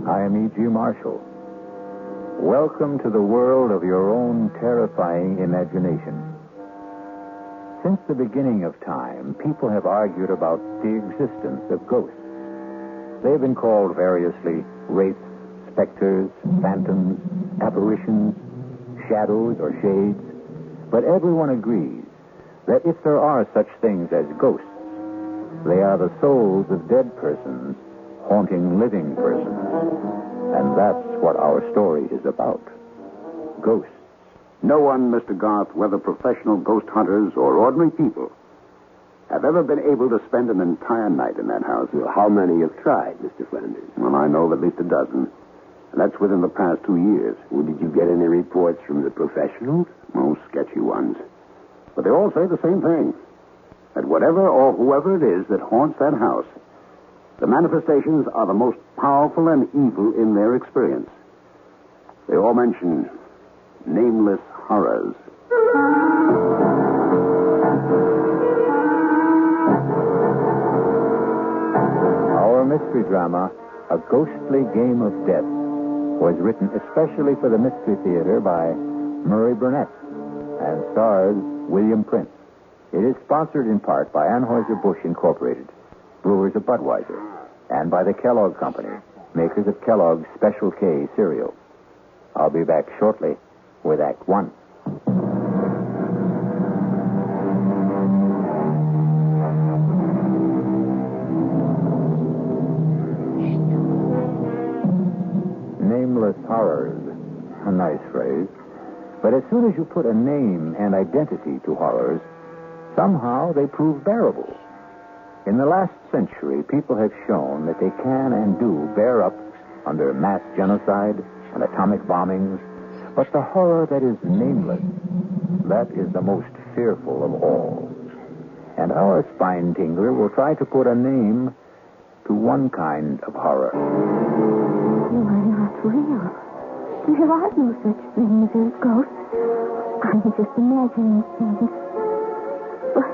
I am E.G. Marshall. Welcome to the world of your own terrifying imagination. Since the beginning of time, people have argued about the existence of ghosts. They've been called variously wraiths, specters, phantoms, apparitions, shadows, or shades. But everyone agrees that if there are such things as ghosts, they are the souls of dead persons haunting living persons. And that's what our story is about. Ghosts. No one, Mr. Garth, whether professional ghost hunters or ordinary people, have ever been able to spend an entire night in that house. Well, how many have tried, Mr. Flanders? Well, I know of at least a dozen. And that's within the past 2 years. Well, did you get any reports from the professionals? Most sketchy ones. But they all say the same thing. That whatever or whoever it is that haunts that house, the manifestations are the most powerful and evil in their experience. They all mention nameless horrors. Our mystery drama, A Ghostly Game of Death, was written especially for the Mystery Theater by Murray Burnett and stars William Prince. It is sponsored in part by Anheuser-Busch Incorporated, brewers of Budweiser, and by the Kellogg Company, makers of Kellogg's Special K cereal. I'll be back shortly with Act One. Nameless horrors. A nice phrase. But as soon as you put a name and identity to horrors, somehow they prove bearable. In the last century, people have shown that they can and do bear up under mass genocide and atomic bombings. But the horror that is nameless, that is the most fearful of all. And our spine tingler will try to put a name to one kind of horror. You are not real. There are no such things as ghosts. I'm just imagining things. But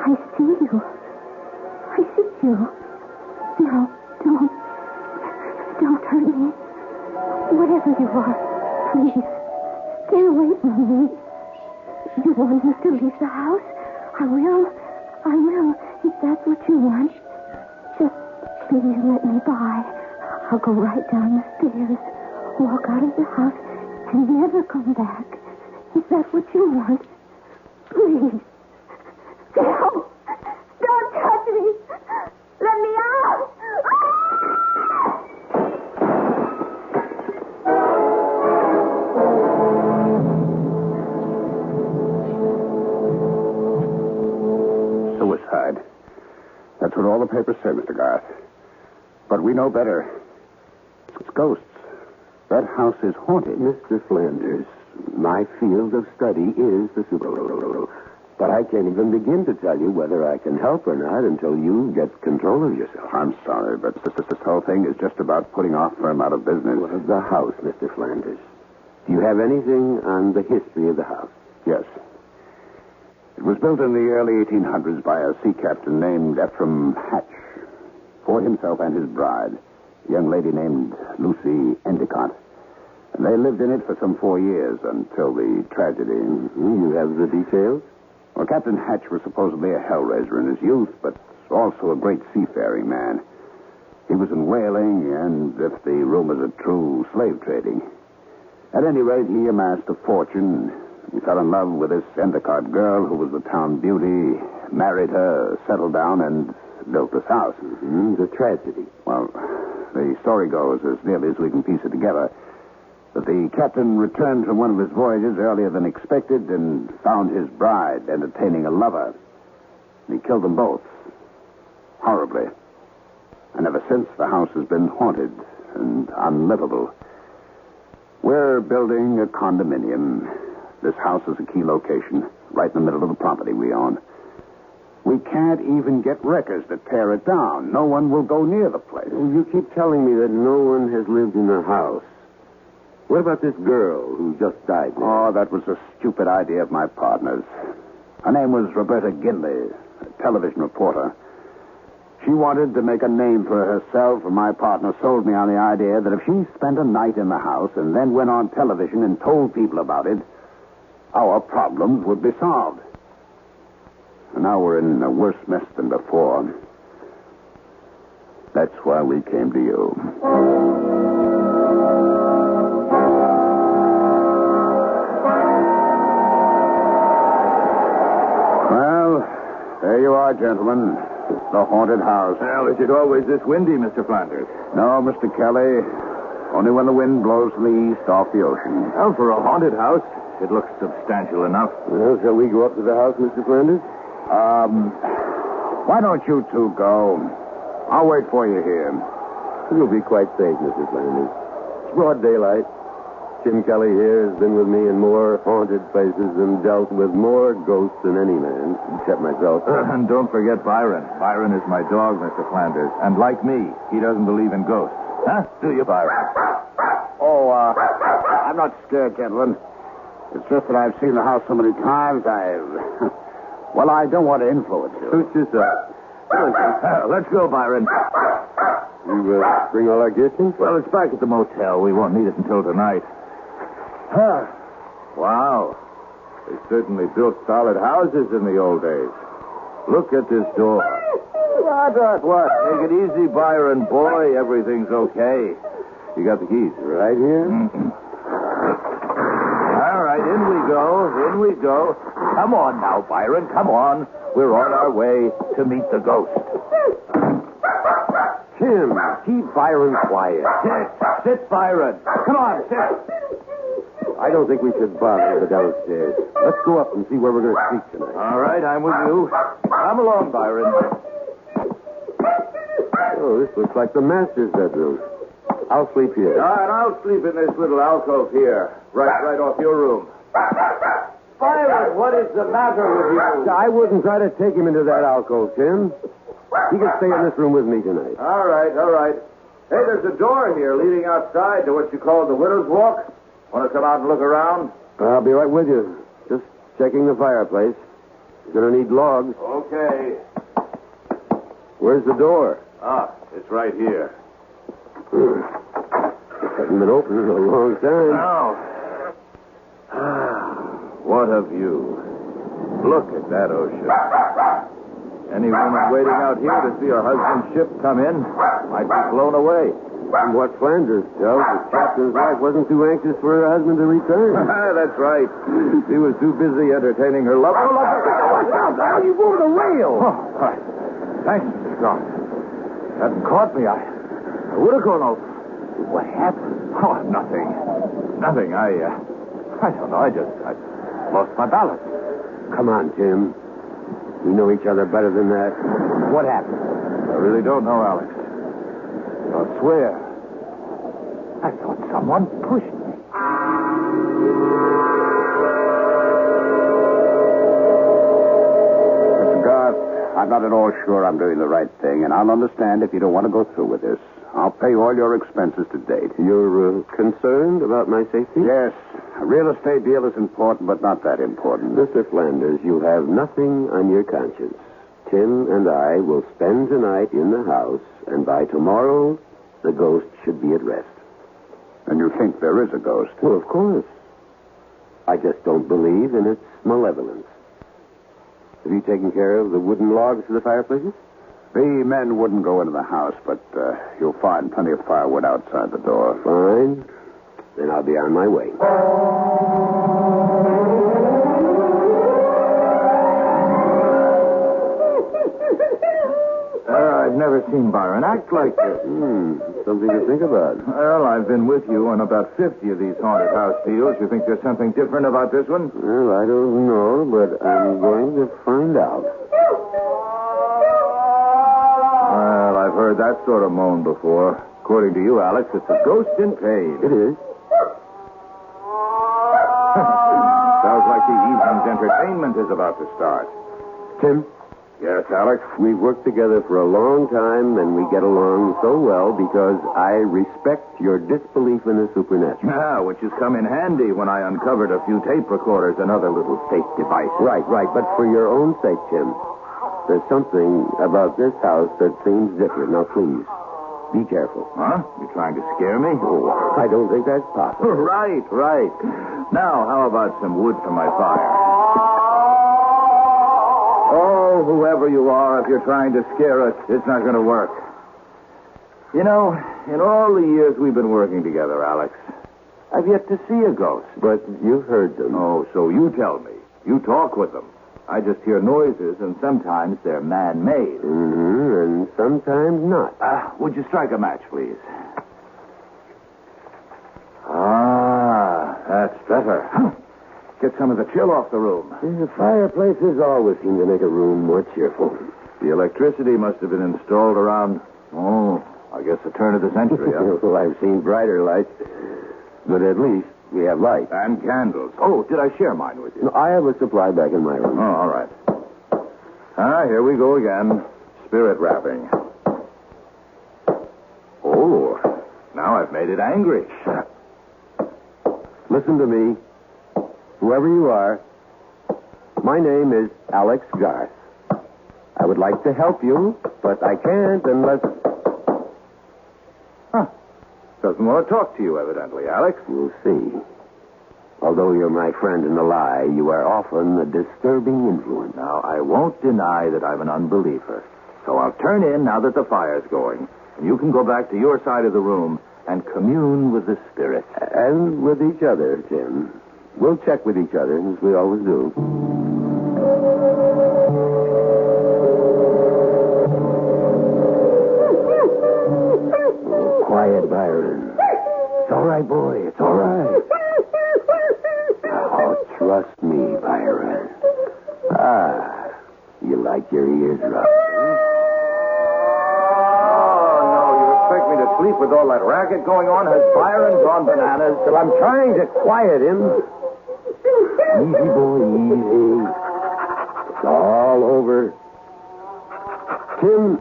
I see you. I see you. No, don't hurt me. Whatever you are, please, stay away from me. You want me to leave the house? I will, if that's what you want. Just please let me by. I'll go right down the stairs, walk out of the house, and never come back. Is that what you want? Please. No! Don't touch me! Let me out! Suicide. That's what all the papers say, Mr. Garth. But we know better. It's ghosts. That house is haunted. Mr. Flanders, my field of study is the supernatural. But I can't even begin to tell you whether I can help or not until you get control of yourself. I'm sorry, but this whole thing is just about putting our firm out of business. Well, the house, Mr. Flanders. Do you have anything on the history of the house? Yes. It was built in the early 1800s by a sea captain named Ephraim Hatch for himself and his bride, a young lady named Lucy Endicott. And they lived in it for some 4 years until the tragedy. Mm-hmm. You have the details? Well, Captain Hatch was supposedly a hellraiser in his youth, but also a great seafaring man. He was in whaling and, if the rumors are true, slave trading. At any rate, he amassed a fortune. He fell in love with this Endicott girl who was the town beauty, married her, settled down, and built this house. Mm-hmm. The tragedy. Well, the story goes, as nearly as we can piece it together, that the captain returned from one of his voyages earlier than expected and found his bride entertaining a lover. He killed them both. Horribly. And ever since, the house has been haunted and unlivable. We're building a condominium. This house is a key location, right in the middle of the property we own. We can't even get wreckers to tear it down. No one will go near the place. You keep telling me that no one has lived in the house. What about this girl who just died there? Oh, that was a stupid idea of my partner's. Her name was Roberta Ginley, a television reporter. She wanted to make a name for herself, and my partner sold me on the idea that if she spent a night in the house and then went on television and told people about it, our problems would be solved. And now we're in a worse mess than before. That's why we came to you. Well, there you are, gentlemen. The haunted house. Well, is it always this windy, Mr. Flanders? No, Mr. Kelly. Only when the wind blows from the east off the ocean. Well, for a haunted house, it looks substantial enough. Well, shall we go up to the house, Mr. Flanders? Why don't you two go? I'll wait for you here. You'll be quite safe, Mr. Flanders. It's broad daylight. Tim Kelly here has been with me in more haunted places and dealt with more ghosts than any man, except myself. And don't forget Byron. Byron is my dog, Mr. Flanders. And like me, he doesn't believe in ghosts. Huh? Do you, Byron? Oh, I'm not scared, gentlemen. It's just that I've seen the house so many times, Well, I don't want to influence you. Suit yourself. Let's go, Byron. You bring all our gifts in? Well, it's back at the motel. We won't need it until tonight. Wow. They certainly built solid houses in the old days. Look at this door. What? Take it easy, Byron. Boy, everything's okay. You got the keys? Right here? All right, in we go. In we go. Come on now, Byron. Come on. We're on our way to meet the ghost. Tim, keep Byron quiet. Sit, Byron. Come on, sit. I don't think we should bother the downstairs. Let's go up and see where we're going to sleep tonight. All right, I'm with you. Come along, Byron. Oh, this looks like the master's bedroom. I'll sleep here. And I'll sleep in this little alcove here, right off your room. Byron, what is the matter with you? I wouldn't try to take him into that alcove, Tim. He can stay in this room with me tonight. All right. Hey, there's a door here leading outside to what you call the Widow's Walk. Want to come out and look around? I'll be right with you. Just checking the fireplace. You're going to need logs. Okay. Where's the door? It's right here. It hasn't been open in a long time. Now, what a view. Look at that ocean. Any woman waiting out here to see her husband's ship come in might be blown away. From what Flanders tells, the captain's wife wasn't too anxious for her husband to return. That's right. She was too busy entertaining her lover. Watch out! Now you moved the rail! Right. Thanks, Mr. Scott. Hadn't caught me. I would have gone over. What happened? Oh, nothing. I don't know. I lost my balance. Come on, Tim. We know each other better than that. What happened? I really don't know, Alex. I'll swear. I thought someone pushed me. Mr. Garth, I'm not at all sure I'm doing the right thing, and I'll understand if you don't want to go through with this. I'll pay all your expenses to date. You're concerned about my safety? Yes. A real estate deal is important, but not that important. Mr. Flanders, you have nothing on your conscience. Tim and I will spend tonight in the house, and by tomorrow, the ghost should be at rest. And you think there is a ghost? Well, of course. I just don't believe in its malevolence. Have you taken care of the wooden logs for the fireplaces? The men wouldn't go into the house, but you'll find plenty of firewood outside the door. Fine. Then I'll be on my way. I've never seen Byron act like this. Something to think about. Well, I've been with you on about 50 of these haunted house deals. You think there's something different about this one? Well, I don't know, but I'm going to find out. Well, I've heard that sort of moan before. According to you, Alex, it's a ghost in pain. It is. Sounds like the evening's entertainment is about to start. Tim? Yes, Alex? We've worked together for a long time, and we get along so well because I respect your disbelief in the supernatural. Ah, which has come in handy when I uncovered a few tape recorders and other little fake devices. Right. But for your own sake, Tim, There's something about this house that seems different. Now, please, be careful. Huh? You trying to scare me? Oh, I don't think that's possible. Right. Now, how about some wood for my fire? Oh, whoever you are, if you're trying to scare us, it's not going to work. You know, in all the years we've been working together, Alex, I've yet to see a ghost. But you've heard them. Oh, so you tell me. You talk with them. I just hear noises, and sometimes they're man-made. Mm-hmm, and sometimes not. Would you strike a match, please? Ah, that's better. Get some of the chill off the room. The fireplaces always seem to make a room more cheerful. The electricity must have been installed around, I guess the turn of the century, huh? Well, I've seen brighter lights, but at least we have light. And candles. Oh, did I share mine with you? No, I have a supply back in my room. Oh, all right. Here we go again. Spirit wrapping. Oh, now I've made it angry. Listen to me. Whoever you are, my name is Alex Garth. I would like to help you, but I can't unless... Doesn't want to talk to you, evidently, Alex. You'll see. Although you're my friend in the lie, you are often a disturbing influence. Now, I won't deny that I'm an unbeliever. So I'll turn in now that the fire's going. And you can go back to your side of the room and commune with the spirits. And with each other, Tim. We'll check with each other, as we always do. Oh, quiet, Byron. It's all right, boy. It's all right. Oh, trust me, Byron. You like your ears rubbed. Expect me to sleep with all that racket going on? Has Byron gone bananas? Well, I'm trying to quiet him. Easy, boy, easy. It's all over. Tim,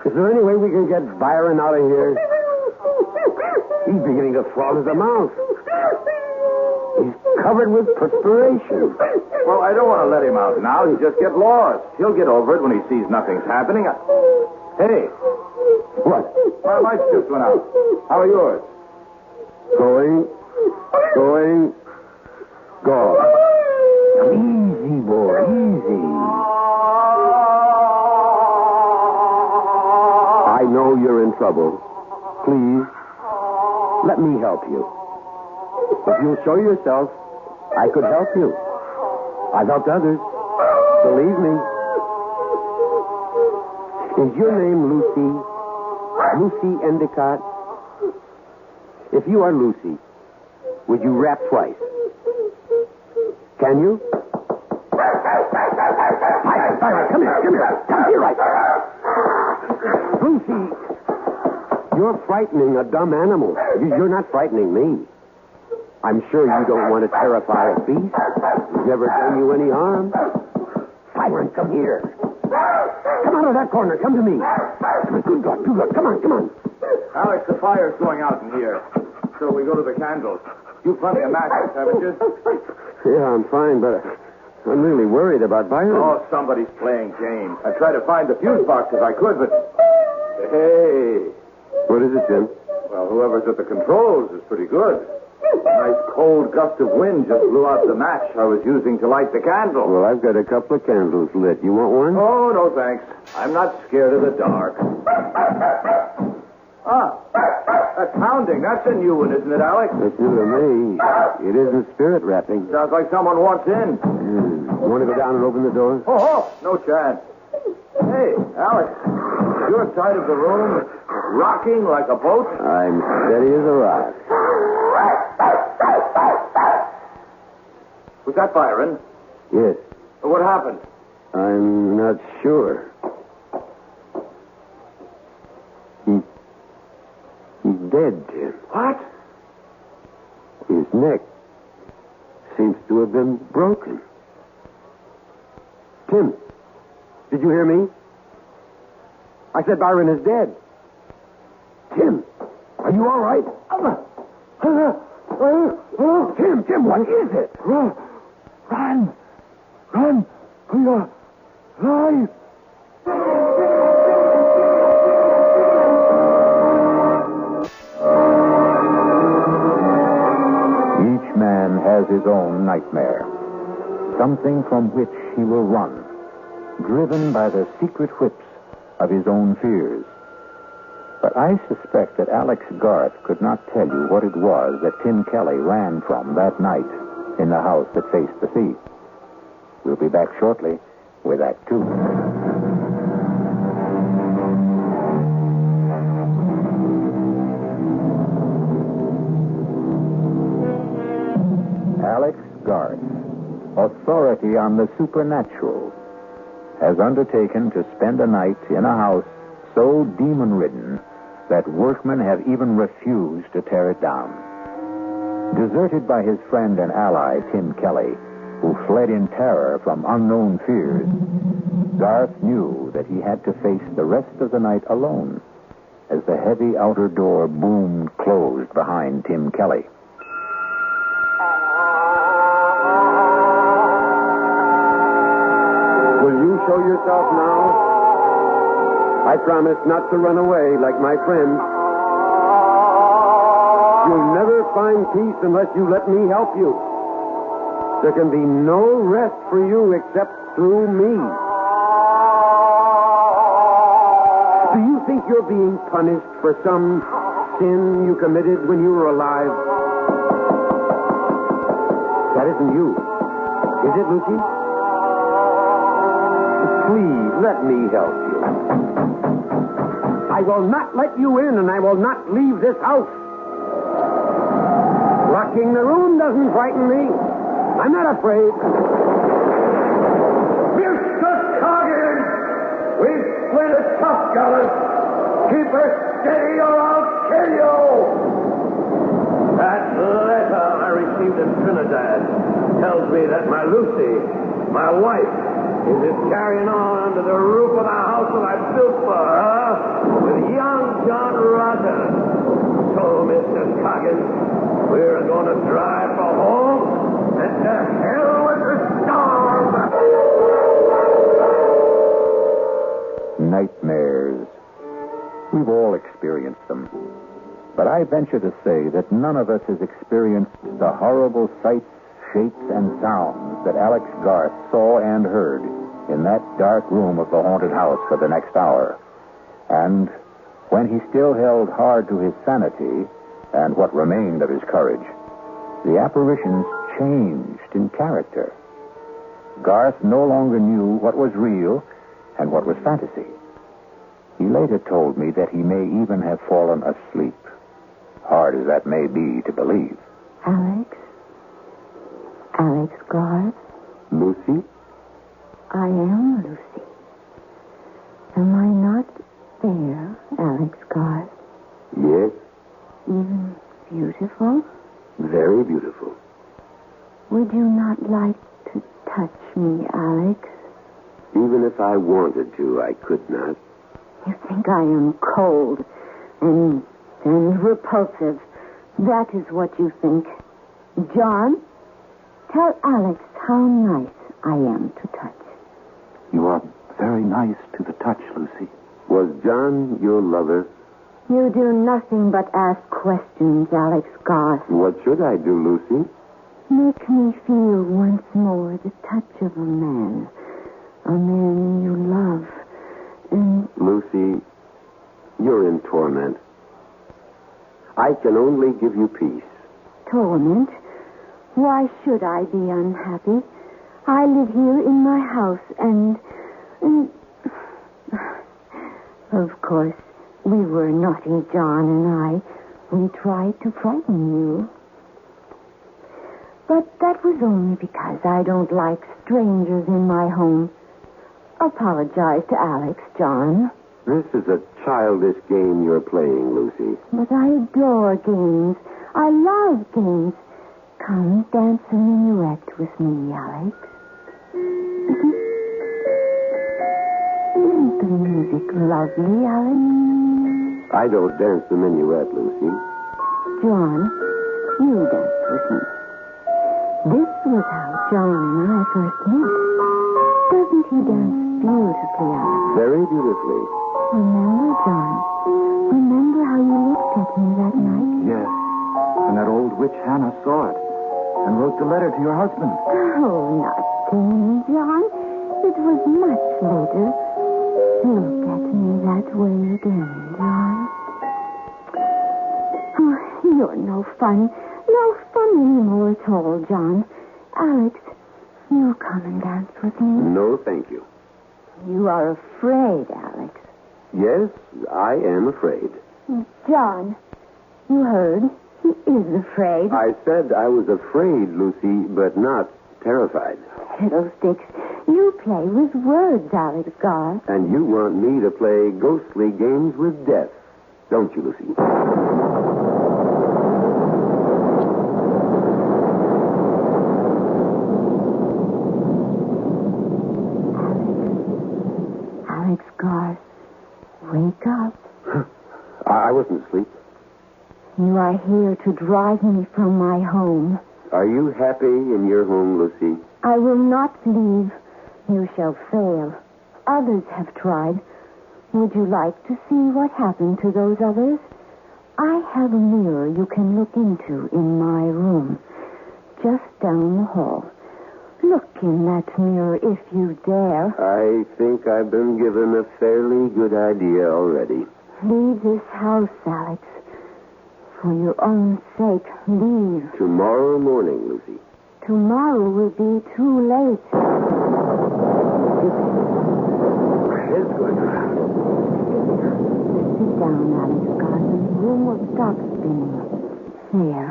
is there any way we can get Byron out of here? He's beginning to froth at the mouth. He's covered with perspiration. Well, I don't want to let him out now. He'll just get lost. He'll get over it when he sees nothing's happening. Hey. What? My lights just went out. How are yours? Going. Gone. Easy, boy, easy. I know you're in trouble. Please, let me help you. If you'll show yourself, I could help you. I've helped others. Believe me. Is your name Lucy? Lucy Endicott? If you are Lucy, would you rap twice? Can you? Byron, come here. Come here, right. Lucy, you're frightening a dumb animal. You're not frightening me. I'm sure you don't want to terrify a beast. He's never done you any harm. Byron, come here. Come out of that corner. Come to me. Good God. Come on. Alex, the fire's going out in here. So we go to the candles. You've plenty of matches, haven't you? Yeah, I'm fine, but I'm really worried about Byron. Oh, somebody's playing games. I tried to find the fuse box if I could, but... Hey. What is it, Jim? Well, whoever's at the controls is pretty good. A nice cold gust of wind just blew out the match I was using to light the candle. Well, I've got a couple of candles lit. You want one? Oh, no, thanks. I'm not scared of the dark. That's pounding. That's a new one, isn't it, Alex? It's new to me. It isn't spirit rapping. Sounds like someone wants in. Want to go down and open the door? Oh, no chance. Hey, Alex, your side of the room rocking like a boat? I'm steady as a rock. Was that Byron? Yes. What happened? I'm not sure. He's dead, Jim. What? His neck seems to have been broken. Tim, did you hear me? I said Byron is dead. Tim, are you all right? Tim, what is it? Run! We are alive! as his own nightmare. Something from which he will run, driven by the secret whips of his own fears. But I suspect that Alex Garth could not tell you what it was that Tim Kelly ran from that night in the house that faced the sea. We'll be back shortly with Act Two. Alex Garth, authority on the supernatural, has undertaken to spend a night in a house so demon-ridden that workmen have even refused to tear it down. Deserted by his friend and ally, Tim Kelly, who fled in terror from unknown fears, Garth knew that he had to face the rest of the night alone as the heavy outer door boomed closed behind Tim Kelly. Will you show yourself now? I promise not to run away like my friends. You'll never find peace unless you let me help you. There can be no rest for you except through me. Do you think you're being punished for some sin you committed when you were alive? That isn't you. Is it, Lucy? Please, let me help you. I will not let you in, and I will not leave this house. Locking the room doesn't frighten me. I'm not afraid. Mr. Coggins! We've split a tough, fellas. Keep her steady or I'll kill you! That letter I received in Trinidad tells me that my Lucy, my wife, is carrying on under the roof of the house that I built for her with young John Rogers. So, Mr. Coggins, we're going to drive for home and to hell with the storm. Nightmares. We've all experienced them. But I venture to say that none of us has experienced the horrible sights, shapes, and sounds that Alex Garth saw and heard in that dark room of the haunted house for the next hour. And when he still held hard to his sanity and what remained of his courage, the apparitions changed in character. Garth no longer knew what was real and what was fantasy. He later told me that he may even have fallen asleep, hard as that may be to believe. Alex Garth? Lucy? I am Lucy. Am I not there, Alex Garth? Yes. Even beautiful? Very beautiful. Would you not like to touch me, Alex? Even if I wanted to, I could not. You think I am cold and repulsive. That is what you think. John, tell Alex how nice I am to touch. You are very nice to the touch, Lucy. Was John your lover? You do nothing but ask questions, Alex Garth. What should I do, Lucy? Make me feel once more the touch of a man you love. And Lucy, you're in torment. I can only give you peace. torment? Why should I be unhappy? I live here in my house and... Of course, we were naughty, John and I. We tried to frighten you. But that was only because I don't like strangers in my home. Apologize to Alex, John. This is a childish game you're playing, Lucy. But I adore games. I love games. Come dance a minuet with me, Alex. Isn't the music lovely, Alex? I don't dance the minuet, Lucy. John, you dance with me. This was how John and I first met. Doesn't he dance beautifully, Alex? Very beautifully. Remember, John? Remember how you looked at me that night? Yes, and that old witch Hannah saw it. and wrote the letter to your husband. Oh, not then, John. It was much later. Look at me that way again, John. Oh, you're no fun. No fun anymore at all, John. Alex, you come and dance with me. No, thank you. You are afraid, Alex. Yes, I am afraid. John, you heard. He is afraid. I said I was afraid, Lucy, but not terrified. Fiddlesticks. You play with words, Alex Garth. And you want me to play ghostly games with death, don't you, Lucy? Alex Garth, wake up. I wasn't asleep. You are here to drive me from my home. Are you happy in your home, Lucy? I will not leave. You shall fail. Others have tried. Would you like to see what happened to those others? I have a mirror you can look into in my room, just down the hall. Look in that mirror if you dare. I think I've been given a fairly good idea already. Leave this house, Alex. For your own sake, leave. Tomorrow morning, Lucy. Tomorrow will be too late. My head's going around. Sit down, Alex Garth. The room will stop spinning. There.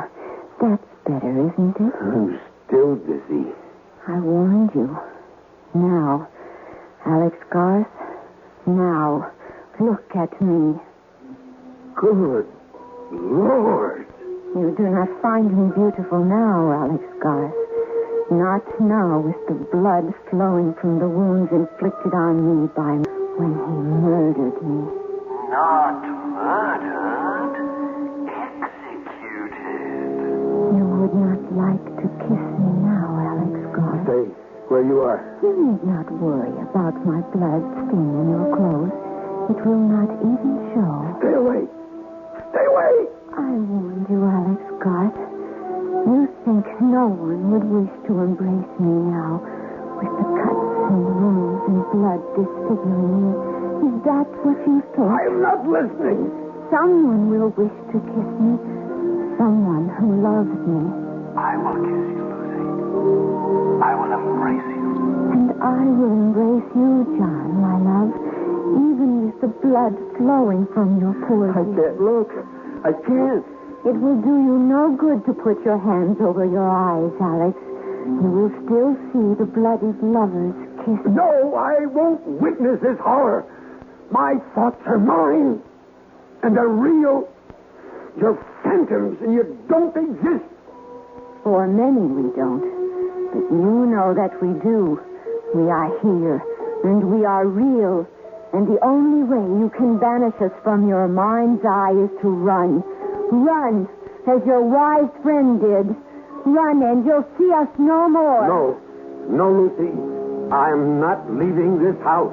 That's better, isn't it? I'm still dizzy. I warned you. Now, Alex Garth, now, look at me. Good Lord. You do not find me beautiful now, Alex Garth. Not now with the blood flowing from the wounds inflicted on me by when he murdered me. Not murdered. Executed. You would not like to kiss me now, Alex Garth. Stay where you are. You need not worry about my blood staining your clothes. It will not even show. Stay away. Stay away. I warned you, Alex Garth. You think no one would wish to embrace me now, with the cuts and wounds and blood disfiguring me. Is that what you thought? I am not listening. Someone will wish to kiss me. Someone who loves me. I will kiss you, Lucy. I will embrace you. And I will embrace you, John, my love, even with the blood flowing from your pores. I can't look. I can't. It will do you no good to put your hands over your eyes, Alex. You will still see the bloodied lovers kissing. No, I won't witness this horror. My thoughts are mine. And they're real. You're phantoms, and you don't exist. For many we don't. But you know that we do. We are here, and we are real. And the only way you can banish us from your mind's eye is to run. Run, as your wise friend did. Run, and you'll see us no more. No. No, Lucy. I'm not leaving this house.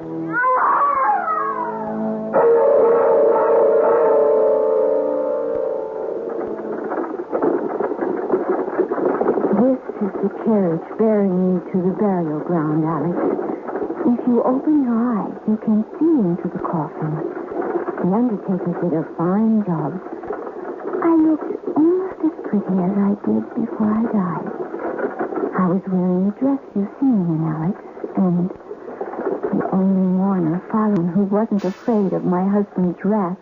This is the carriage bearing me to the burial ground, Alex. If you open your eyes, you can see into the coffin. The undertaker did a fine job. I looked almost as pretty as I did before I died. I was wearing the dress you've seen me in, Alex, and the only mourner following who wasn't afraid of my husband's wrath.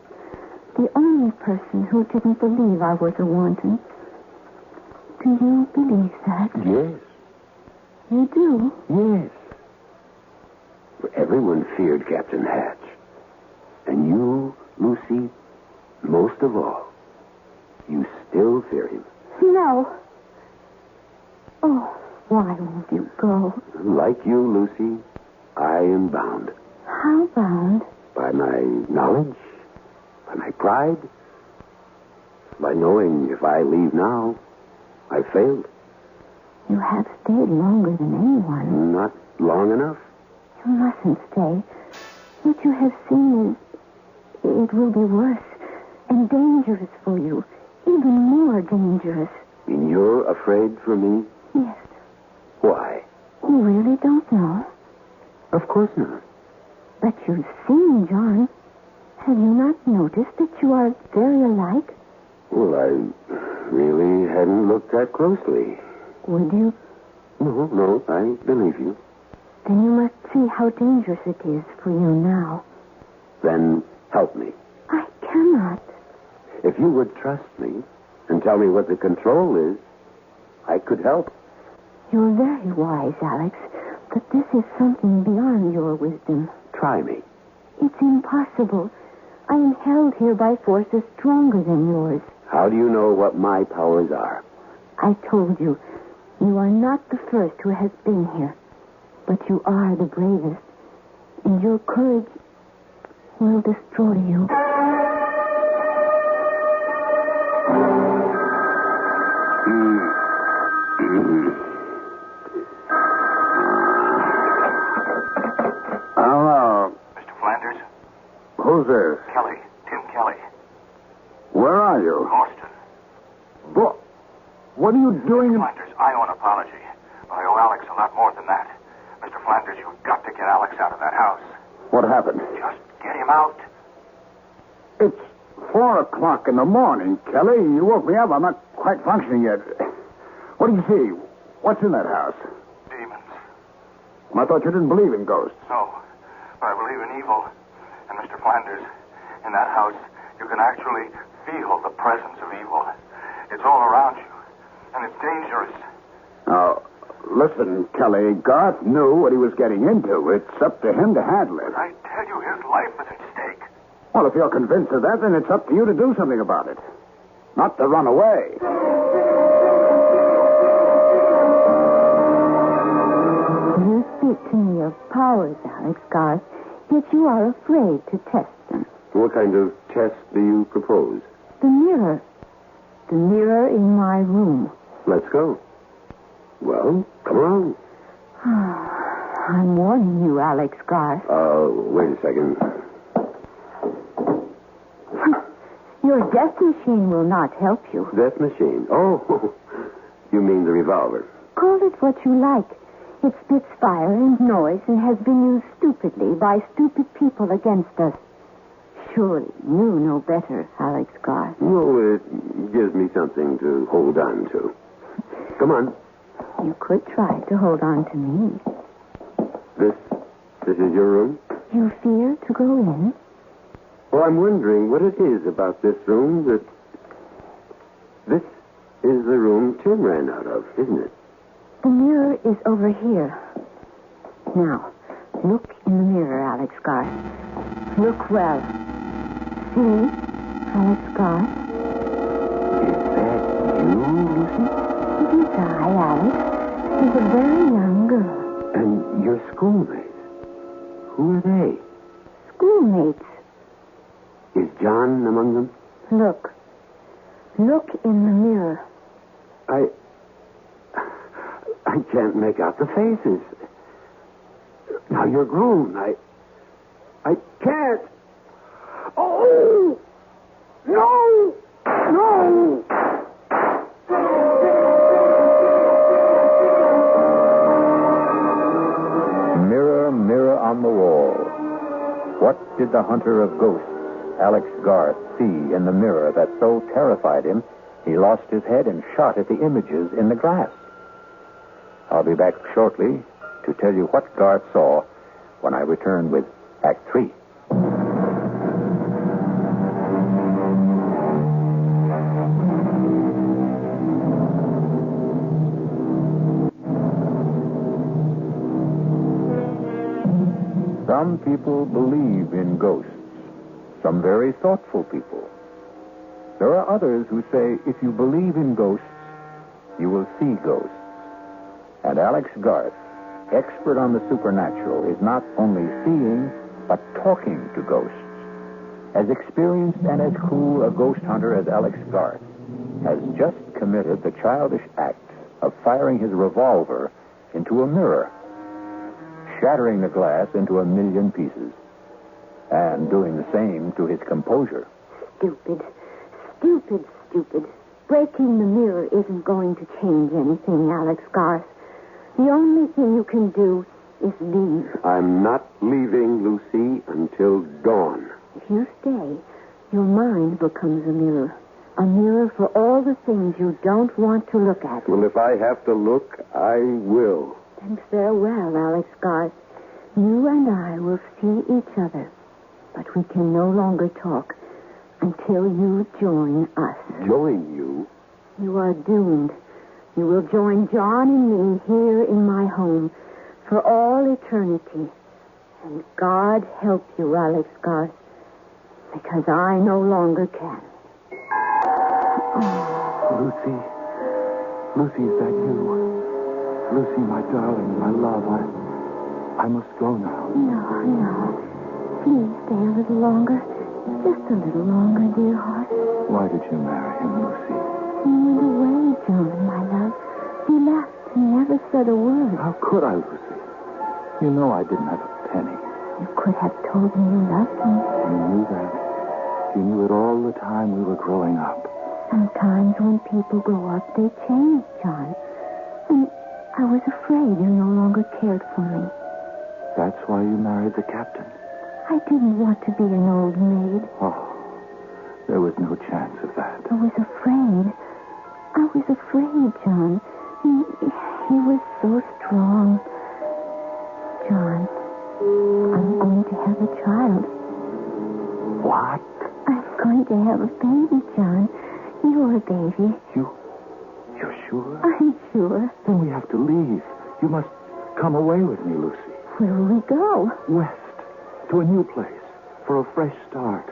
The only person who didn't believe I was a wanton. Do you believe that? Yes. You do? Yes. Everyone feared Captain Hatch. And you, Lucy, most of all, you still fear him. No. Oh, why won't you go? Like you, Lucy, I am bound. How bound? By my knowledge, by my pride, by knowing if I leave now, I failed. You have stayed longer than anyone. Not long enough. You mustn't stay. What you have seen is... It will be worse and dangerous for you. Even more dangerous. mean, you're afraid for me? Yes. Why? You really don't know? Of course not. But you've seen John. Have you not noticed that you are very alike? Well, I really hadn't looked that closely. Would you? No, I believe you. Then you must see how dangerous it is for you now. Then help me. I cannot. If you would trust me and tell me what the control is, I could help. You're very wise, Alex, but this is something beyond your wisdom. Try me. It's impossible. I am held here by forces stronger than yours. How do you know what my powers are? I told you, you are not the first who has been here, but you are the bravest, and your courage will destroy you. Hello. Mr. Flanders? Who's this? Kelly. Tim Kelly. Where are you? Boston. What are you doing Mr. in... Flanders, I owe an apology, but I owe Alex a lot more than that. Mr. Flanders, you've got to get Alex out of that house. What happened? Just get him out. It's 4 o'clock in the morning, Kelly. You woke me up. I'm not quite functioning yet. What do you see? What's in that house? Demons. I thought you didn't believe in ghosts. No, but I believe in evil. And Mr. Flanders, in that house, you can actually feel the presence of evil. It's all around you, and it's dangerous. Now, listen, Kelly. Garth knew what he was getting into. It's up to him to handle it. I tell you, his life is at stake. Well, if you're convinced of that, then it's up to you to do something about it. Not to run away. You speak to me of powers, Alex Garth, yet you are afraid to test them. What kind of test do you propose? The mirror. The mirror in my room. Let's go. Well, come on. I'm warning you, Alex Garth. Wait a second. Your death machine will not help you. Death machine. Oh, you mean the revolver. Call it what you like. It spits fire and noise and has been used stupidly by stupid people against us. Surely you know better, Alex Garth. Well, it gives me something to hold on to. Come on. You could try to hold on to me. This is your room? You fear to go in? Well, I'm wondering what it is about this room that... This is the room Tim ran out of, isn't it? The mirror is over here. Now, look in the mirror, Alex Garth. Look well. See, Alex Garth? Is that you, Lucy? It is I, Alex. She's a very young girl. And your schoolmates? Who are they? Schoolmates. Is John among them? Look. Look in the mirror. I can't make out the faces. Now you're grown. I can't. Oh! No! No! Mirror, mirror on the wall. What did the hunter of ghosts, Alex Garth, see in the mirror that so terrified him he lost his head and shot at the images in the glass? I'll be back shortly to tell you what Garth saw when I return with Act 3. Some people believe in ghosts. Some very thoughtful people. There are others who say if you believe in ghosts, you will see ghosts. And Alex Garth, expert on the supernatural, is not only seeing, but talking to ghosts. As experienced and as cool a ghost hunter as Alex Garth has just committed the childish act of firing his revolver into a mirror, shattering the glass into 1,000,000 pieces, and doing the same to his composure. Stupid. Stupid, stupid. Breaking the mirror isn't going to change anything, Alex Garth. The only thing you can do is leave. I'm not leaving, Lucy, until dawn. If you stay, your mind becomes a mirror. A mirror for all the things you don't want to look at. Well, if I have to look, I will. Then farewell, Alex Garth. You and I will see each other, but we can no longer talk until you join us. Join you? You are doomed. You will join John and me here in my home for all eternity. And God help you, Alex Garth, because I no longer can. Lucy. Lucy, is that you? Lucy, my darling, my love, I must go now. No. Please stay a little longer. Just a little longer, dear heart. Why did you marry him, Lucy? He went away, John, my love. He left and never said a word. How could I, Lucy? You know I didn't have a penny. You could have told me you loved me. You knew that. You knew it all the time we were growing up. Sometimes when people grow up, they change, John. And I was afraid you no longer cared for me. That's why you married the captain. I didn't want to be an old maid. Oh, there was no chance of that. I was afraid. John. He was so strong. John, I'm going to have a child. What? I'm going to have a baby, John. You're a baby. You're sure? I'm sure. Then we have to leave. You must come away with me, Lucy. Where will we go? West. To a new place. For a fresh start.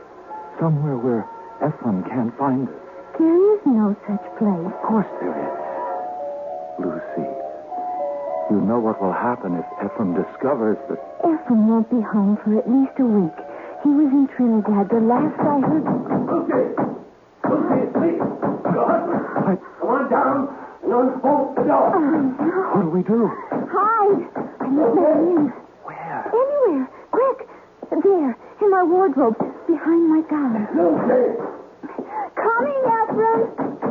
Somewhere where Ephraim can't find us. There is no such place. Of course there is. Lucy, you know what will happen if Ephraim discovers that... Ephraim won't be home for at least a week. He was in Trinidad. The last I heard... Lucy, please. Your husband. Come on down and unbolt the door. What do we do? Hide. I must let him in. Where? Anywhere. Quick. There. In my wardrobe. Behind my gown. Lucy. Coming, Ephraim.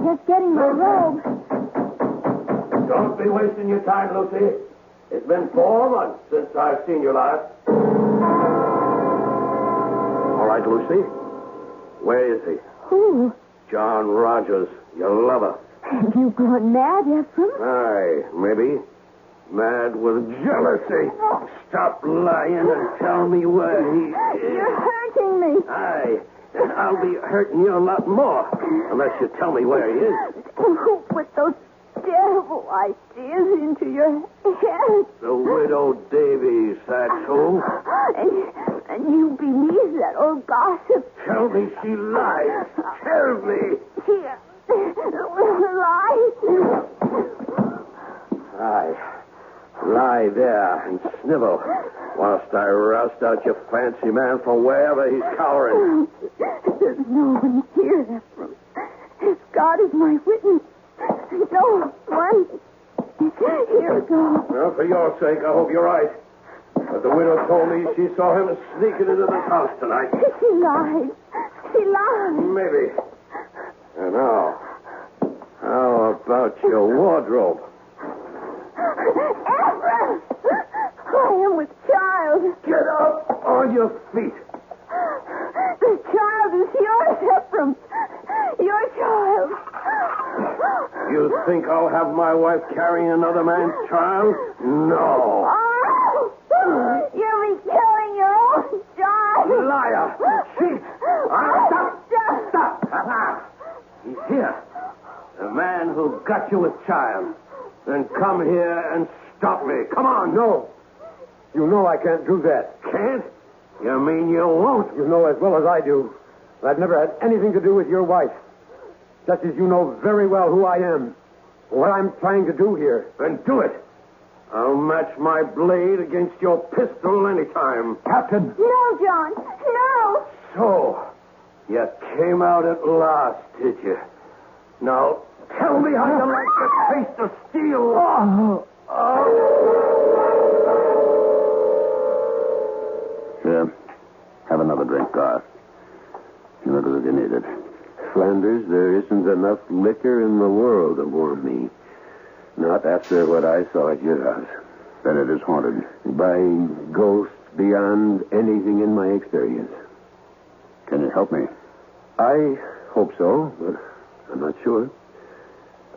Just getting my robe. Don't be wasting your time, Lucy. It's been 4 months since I've seen you last. All right, Lucy. Where is he? Who? John Rogers, your lover. Have you gone mad, Ephraim? Aye, maybe. Mad with jealousy. Stop lying and tell me where he is. You're hurting me. Aye, and I'll be hurting you a lot more unless you tell me where he is. Who put those terrible ideas into your head? The widow Davies, that's who. And you believe that old gossip? Tell me she lies. Tell me. Here. Lies. Aye. Lie there and snivel whilst I roust out your fancy man from wherever he's cowering. There's no one here, Ephraim. God is my witness. No one. Here it goes. Well, for your sake, I hope you're right. But the widow told me she saw him sneaking into this house tonight. She lied. She lied. Maybe. And now, how about your wardrobe? Ephraim! I am with child. Get up on your feet. The child is yours, Ephraim. Your child. You think I'll have my wife carrying another man's child? No. Oh, you'll be killing your own child. Liar. Cheat. Stop. He's here. The man who got you with child. Then come here and stop me. Come on. No. You know I can't do that. Can't? You mean you won't? You know as well as I do that I've never had anything to do with your wife. Just as you know very well who I am. What I'm trying to do here. Then do it. I'll match my blade against your pistol anytime. Captain! No, John. No. So, you came out at last, did you? Now, tell me how you like the taste of steel. Here. Have another drink, Garth. You look as if you need it. Flanders, there isn't enough liquor in the world to warm me. Not after what I saw at your house. Then it is haunted. By ghosts beyond anything in my experience. Can you help me? I hope so, but I'm not sure.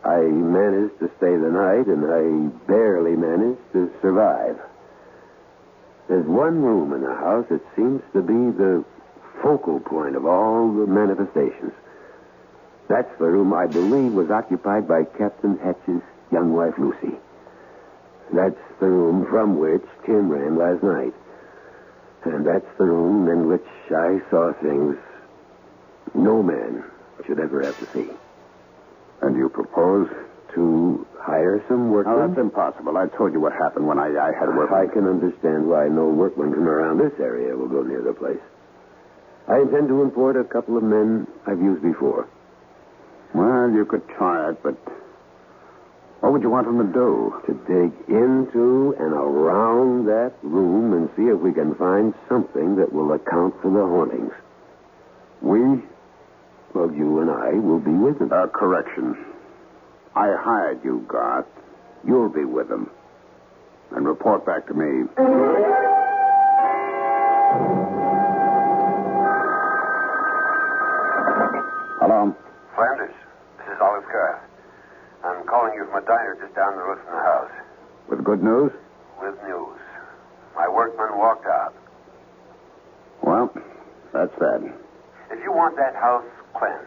I managed to stay the night, and I barely managed to survive. There's one room in the house that seems to be the focal point of all the manifestations. That's the room I believe was occupied by Captain Hatch's young wife, Lucy. That's the room from which Tim ran last night. And that's the room in which I saw things no man should ever have to see. And you propose? To hire some workmen? No, that's impossible. I told you what happened when I had work. I can understand why no workmen from around this area will go near the place. I intend to import a couple of men I've used before. Well, you could try it, but what would you want them to do? To dig into and around that room and see if we can find something that will account for the hauntings. We? Well, you and I will be with them. Correction. I hired you, Garth. You'll be with them. And report back to me. Hello? Flanders, this is Olive Garth. I'm calling you from a diner just down the road from the house. With good news? With news. My workman walked out. Well, that's that. If you want that house cleansed,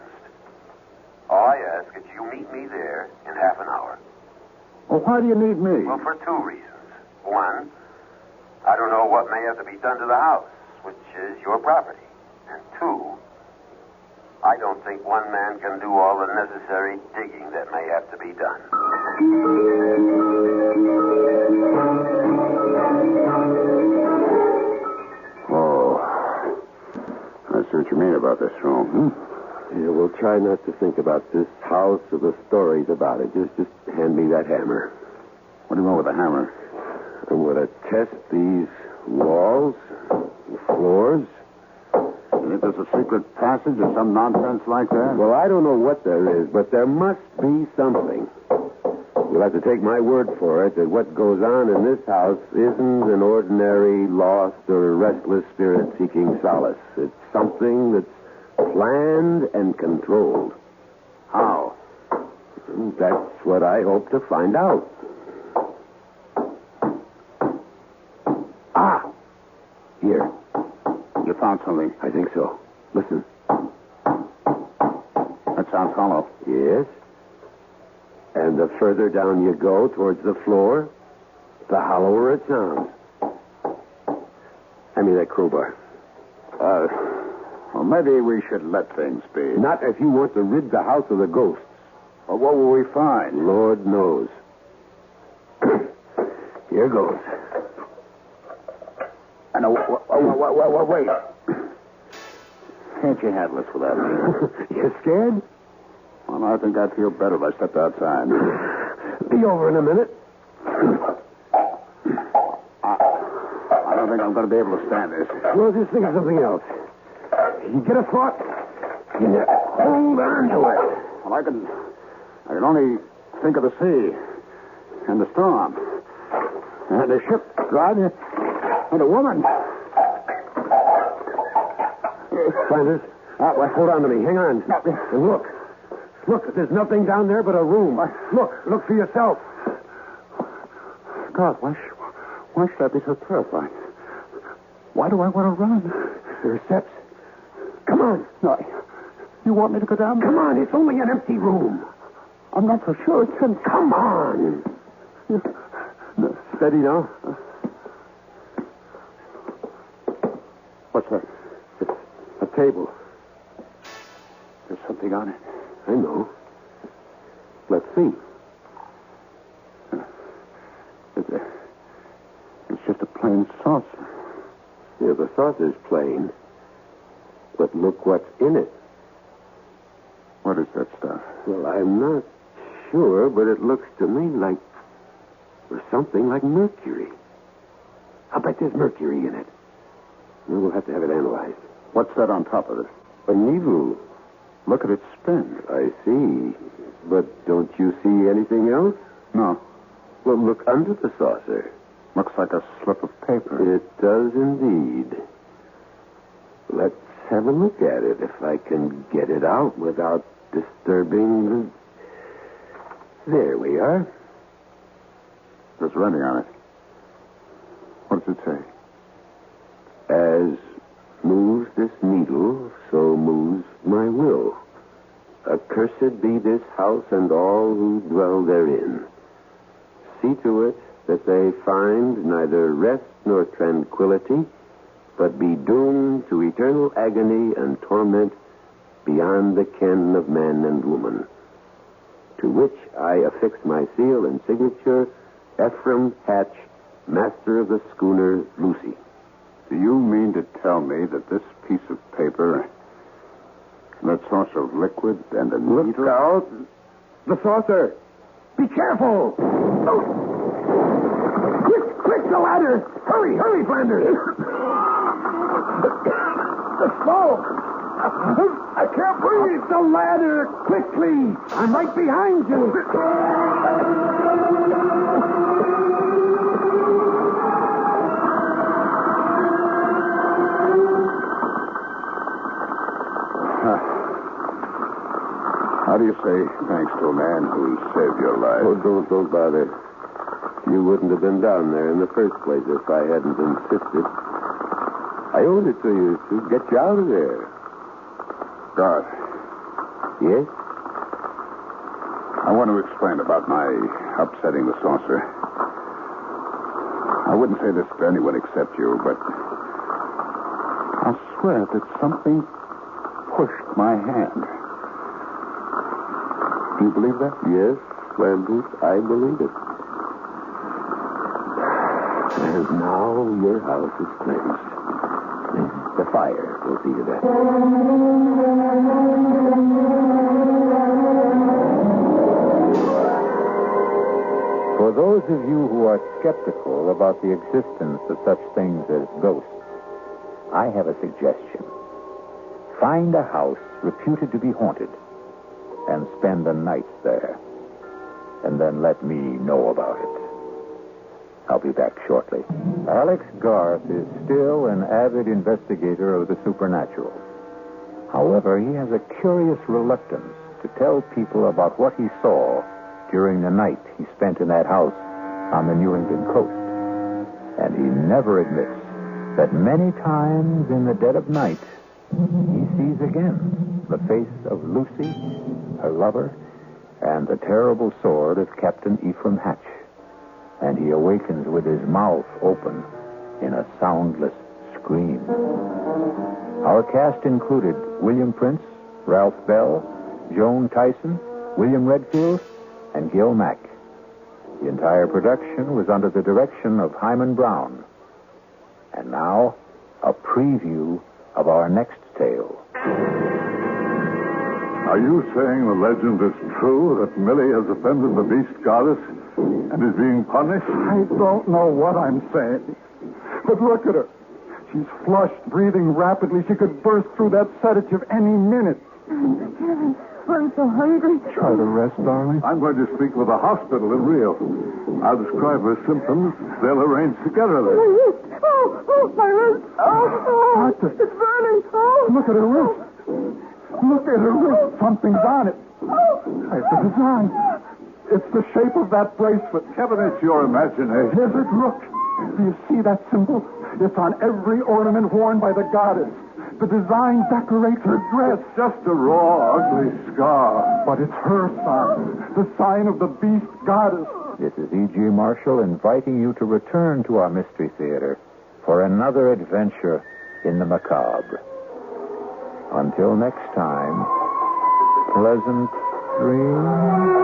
all I ask is you meet me there in half an hour. Well, why do you need me? Well, for two reasons. One, I don't know what may have to be done to the house, which is your property. And two, I don't think one man can do all the necessary digging that may have to be done. Oh, I see what you mean about this room. Yeah, we'll try not to think about this house or the stories about it. Just hand me that hammer. What do you want with a hammer? I'm going to test these walls, the floors. You think there's a secret passage or some nonsense like that? Well, I don't know what there is, but there must be something. You'll have to take my word for it that what goes on in this house isn't an ordinary lost or restless spirit seeking solace. It's something that's planned and controlled. How? That's what I hope to find out. Ah! Here. You found something? I think so. Listen. That sounds hollow. Yes. And the further down you go towards the floor, the hollower it sounds. I mean that crowbar. Well, maybe we should let things be. Not if you want to rid the house of the ghosts. Well, what will we find? Lord knows. Here goes. I know. Wait. Can't you handle this without me? You scared? Well, I think I'd feel better if I stepped outside. Be over in a minute. I don't think I'm going to be able to stand this. Well, just think of something else. You get a thought, and you hold on to it. Well, I can only think of the sea and the storm and the ship driving and a woman. Flanders, hold on to me. Hang on. And look. Look, there's nothing down there but a room. Look for yourself. God, why should I be so terrified? Why do I want to run? There are steps. Come on. No, you want me to go down? Come on, it's only an empty room. I'm not so sure it can. Come on. Steady now. What's that? It's a table. There's something on it. I know. Let's see. It's just a plain saucer. Yeah, the saucer's plain. But look what's in it. What is that stuff? Well, I'm not sure, but it looks to me like something like mercury. I'll bet there's mercury in it. We'll have to have it analyzed. What's that on top of it? A needle. Look at it spin. I see. But don't you see anything else? No. Well, look under the saucer. Looks like a slip of paper. It does indeed. Let's have a look at it, if I can get it out without disturbing the... There we are. There's writing on it. What does it say? As moves this needle, so moves my will. Accursed be this house and all who dwell therein. See to it that they find neither rest nor tranquility, but be doomed to eternal agony and torment beyond the ken of man and woman. To which I affix my seal and signature, Ephraim Hatch, master of the schooner Lucy. Do you mean to tell me that this piece of paper, that saucer of liquid and a needle... Look out! The saucer! Be careful! Oh. Quick, the ladder! Hurry, Flanders! The smoke! I can't breathe! Up the ladder, quickly! I'm right behind you! How do you say thanks to a man who saved your life? Oh, don't bother. You wouldn't have been down there in the first place if I hadn't insisted. I owed it to you to get you out of there. God. Yes? I want to explain about my upsetting the saucer. I wouldn't say this to anyone except you, but I'll swear that something pushed my hand. Do you believe that? Yes, Flanders, I believe it. And now your house is cleansed. The fire will see to that. For those of you who are skeptical about the existence of such things as ghosts, I have a suggestion. Find a house reputed to be haunted and spend the nights there. And then let me know about it. I'll be back shortly. Alex Garth is still an avid investigator of the supernatural. However, he has a curious reluctance to tell people about what he saw during the night he spent in that house on the New England coast. And he never admits that many times in the dead of night, he sees again the face of Lucy, her lover, and the terrible sword of Captain Ephraim Hatch. And he awakens with his mouth open in a soundless scream. Our cast included William Prince, Ralph Bell, Joan Tyson, William Redfield, and Gil Mack. The entire production was under the direction of Hyman Brown. And now, a preview of our next tale. Are you saying the legend is true that Millie has offended the beast goddess and is being punished? I don't know what I'm saying. But look at her. She's flushed, breathing rapidly. She could burst through that sedative any minute. Kevin, I'm so hungry. Try to rest, darling. I'm going to speak with the hospital in Rio. I'll describe her symptoms. They'll arrange together then. My wrist. Oh, my wrist. Oh, Doctor. It's burning. Oh. Look at her wrist. Look at her wrist. Something's on it. It's a design. It's the shape of that bracelet. Kevin, it's your imagination. Is it? Look. Do you see that symbol? It's on every ornament worn by the goddess. The design decorates her dress. It's just a raw, ugly scar. But it's her sign. The sign of the beast goddess. This is E.G. Marshall inviting you to return to our Mystery Theater for another adventure in the macabre. Until next time, pleasant dreams.